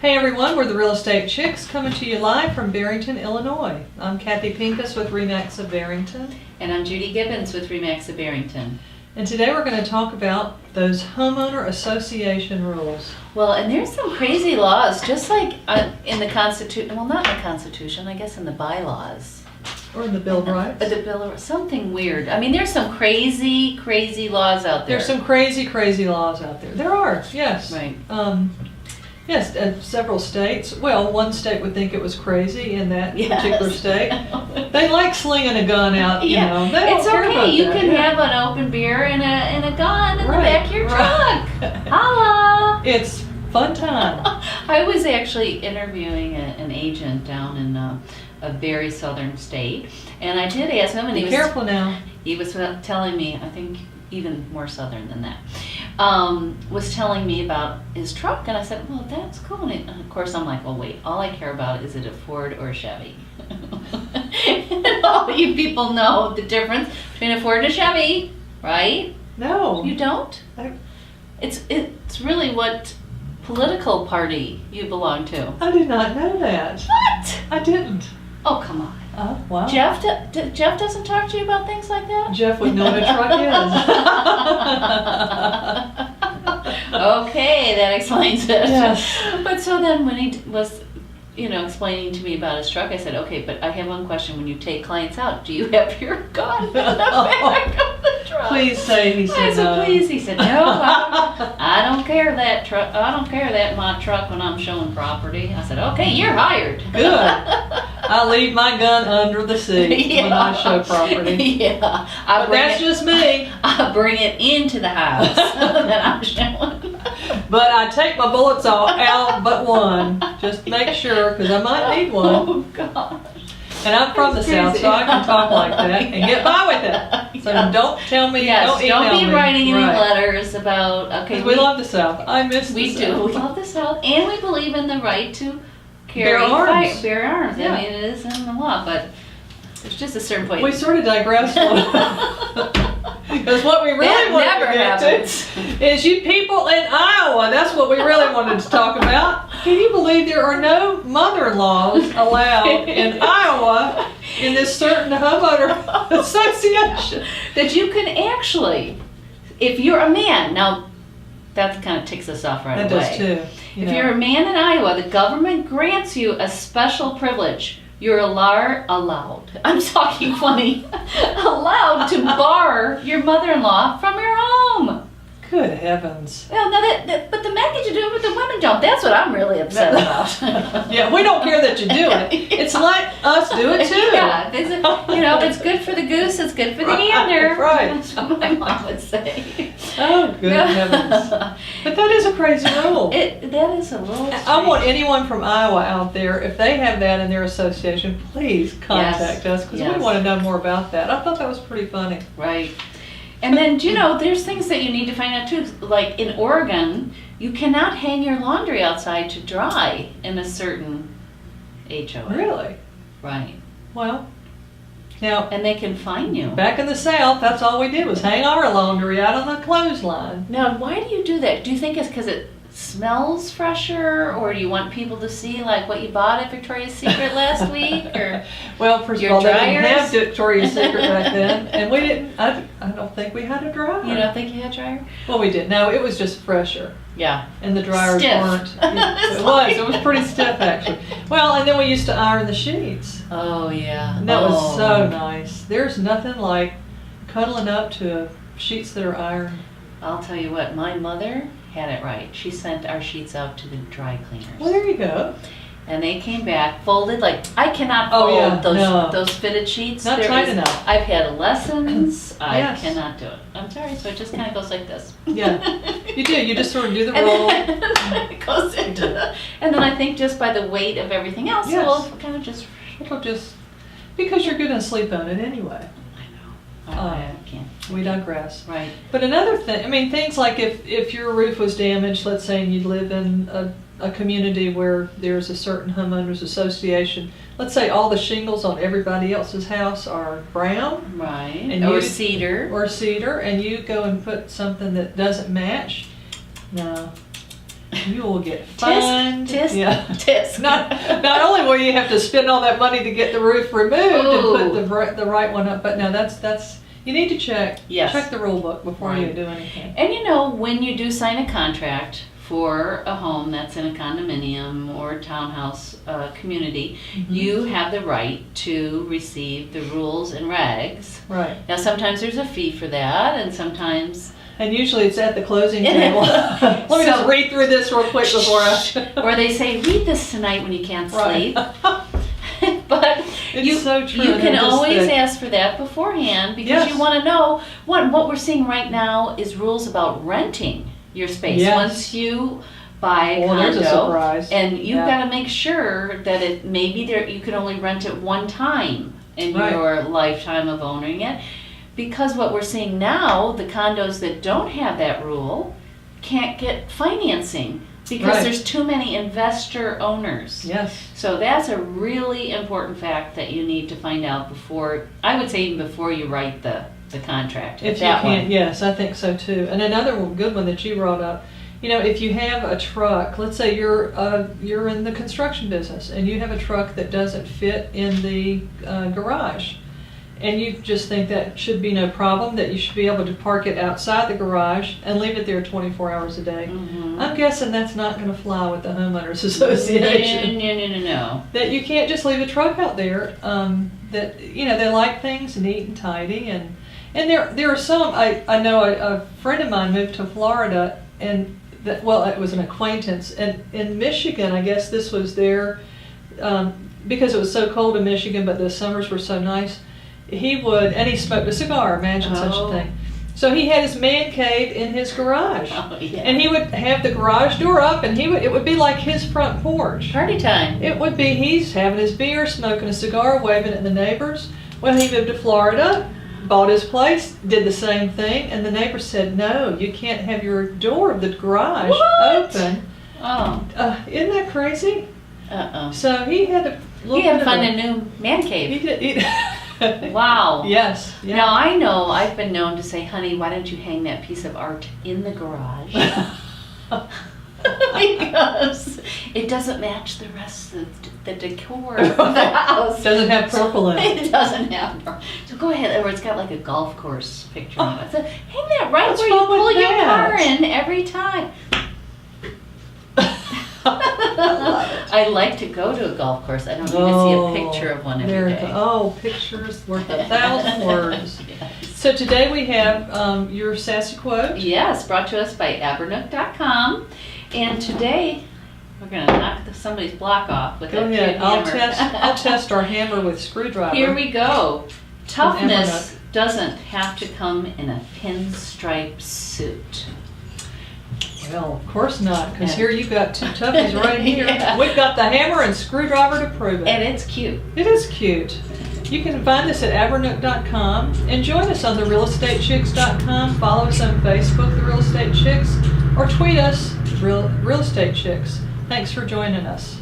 Hey everyone, we're the Real Estate Chicks coming to you live from Barrington, Illinois. I'm Kathy Pincus with RE/MAX of Barrington. And I'm Judy Gibbons with RE/MAX of Barrington. And today we're going to talk about those homeowner association rules. Well, and there's some crazy laws, just like in the Constitution, well, not in the Constitution, I guess in the bylaws. Or in the Bill of Rights. The Bill of Rights, something weird. I mean, there's some crazy, crazy laws out there. There's some crazy, crazy laws out there. There are, yes. Right. Yes, several states. Well, one state would think it was crazy in that particular state. They like slinging a gun out, you know. They don't it's care okay. about You that. can have an open beer and a gun in the back of your truck. Holla! It's fun time. I was actually interviewing an agent down in a very southern state, and I did ask him, and Be careful now. He was telling me, I think even more southern than that, was telling me about his truck, and I said, well, that's cool. And of course I'm like, well, wait, all I care about is it a Ford or a Chevy. And all you people know the difference between a Ford and a Chevy, right? No. You don't? It's really what political party you belong to. I did not know that. What? I didn't. Oh, come on. Oh, wow. Jeff doesn't talk to you about things like that? Jeff would know what a truck is. Okay, that explains it. Yes. But so then when he was, explaining to me about his truck, I said, okay, but I have one question. When you take clients out, do you have your gun in the back of the truck? Please say he said I said, no. please. He said, no, I don't care that truck. I don't care that in my truck when I'm showing property. I said, okay, you're hired. Good. I leave my gun under the seat when I show property. Yeah. But that's just me. I bring it into the house that I'm showing. But I take my bullets all out but one. Just make sure, because I might need one. Oh, gosh. And I'm from the South, so I can talk like that and get by with it. So don't tell me, don't email me. Don't be writing any letters about, okay. We love the South. I miss the We South. do. We love the South. And we believe in the right to Bear arms. Bear arms. Yeah. I mean, it is in the law, but there's just a certain point. We sort of digressed. Because what we really wanted to get to is you people in Iowa. That's what we really wanted to talk about. Can you believe there are no mother-in-laws allowed in Iowa in this certain homeowner association? That you can actually, if you're a man, now that kind of ticks us off right away. That does too. If you're a man in Iowa, the government grants you a special privilege. You're allowed, I'm talking funny, allowed to bar your mother-in-law from your home. Good heavens. Well, no, but the men get to do it, but the women don't. That's what I'm really upset about. Yeah, we don't care that you do it. It's let us do it too. Yeah, if it's good for the goose, it's good for the gander. Right. That's what my mom would say. Oh, good heavens. But that is a crazy rule. That is a rule. I want anyone from Iowa out there, if they have that in their association, please contact us, because we want to know more about that. I thought that was pretty funny. Right. And then, there's things that you need to find out too. Like in Oregon, you cannot hang your laundry outside to dry in a certain HOA. Really? Right. Well, now, and they can fine you. Back in the South, that's all we did was hang our laundry out on the clothesline. Now, why do you do that? Do you think it's because it smells fresher, or do you want people to see like what you bought at Victoria's Secret last week? Or well, first of all, they didn't have Victoria's Secret back then, and we didn't. I don't think we had a dryer. You don't think you had a dryer? Well, we did. No, it was just fresher. Yeah. And the dryers weren't. It was pretty stiff actually. Well, and then we used to iron the sheets. Oh yeah. And that was so nice. There's nothing like cuddling up to sheets that are ironed. I'll tell you what, my mother had it right. She sent our sheets out to the dry cleaners. Well, there you go. And they came back folded like I cannot fold those fitted sheets. Not tight enough. I've had lessons. I cannot do it. I'm sorry. So it just kind of goes like this. Yeah, you do. You just sort of do the roll. It goes into and then I think just by the weight of everything else, it'll kind of just. It'll just because you're going to sleep on it anyway. I can't. We digress. Right. But another thing, I mean, things like if your roof was damaged, let's say you live in a community where there's a certain homeowners association, let's say all the shingles on everybody else's house are brown. Right. And or cedar. Or cedar, and you go and put something that doesn't match. No. you will get fined. Tisk. Not only will you have to spend all that money to get the roof removed Ooh. and put the right one up, but no, that's you need to check the rule book before you do anything. And you know, when you do sign a contract for a home that's in a condominium or townhouse community, you have the right to receive the rules and regs. Right. Now, sometimes there's a fee for that, and sometimes. And usually it's at the closing table. Let me just read through this real quick before I. Or they say, read this tonight when you can't sleep. But it's so true. You can always ask for that beforehand because you want to know what we're seeing right now is rules about renting your space. Yes. Once you buy a condo, there's a surprise. And you've got to make sure that it maybe you can only rent it one time in your lifetime of owning it. Because what we're seeing now, the condos that don't have that rule can't get financing because there's too many investor owners. Yes. So that's a really important fact that you need to find out before, I would say even before you write the contract. If you can't, yes, I think so too. And another good one that you brought up, you know, if you have a truck, let's say you're in the construction business and you have a truck that doesn't fit in the garage, and you just think that should be no problem, that you should be able to park it outside the garage and leave it there 24 hours a day. I'm guessing that's not going to fly with the homeowners association. No. That you can't just leave a truck out there. That, you know, they like things neat and tidy, and there are some. I know a friend of mine moved to Florida, and it was an acquaintance, and in Michigan, I guess this was there because it was so cold in Michigan, but the summers were so nice. He smoked a cigar, imagine such a thing. So he had his man cave in his garage. And he would have the garage door up, and it would be like his front porch. Party time. It would be, he's having his beer, smoking a cigar, waving at the neighbors. Well, he moved to Florida, bought his place, did the same thing, and the neighbors said, no, you can't have your door of the garage open. Isn't that crazy? So he had to find a new man cave. He did. Wow. Yes. Yeah. Now I know I've been known to say, honey, why don't you hang that piece of art in the garage? Because it doesn't match the rest of the decor of the house. Doesn't have purple in it. It doesn't have purple. So go ahead, or it's got like a golf course picture on it. So hang that right where you pull your car in every time. I like to go to a golf course. I don't need to see a picture of one every day. Pictures worth 1,000 words. So today we have your sassy quote. Yes, brought to us by Abernook.com. And today we're going to knock somebody's block off with that cute hammer. I'll test our hammer with screwdriver. Here we go. Toughness doesn't have to come in a pinstripe suit. Well, of course not, because here you've got two toughies right here. We've got the hammer and screwdriver to prove it. And it's cute. It is cute. You can find us at Abernook.com and join us on therealestatechicks.com. Follow us on Facebook, The Real Estate Chicks, or tweet us, Real Estate Chicks. Thanks for joining us.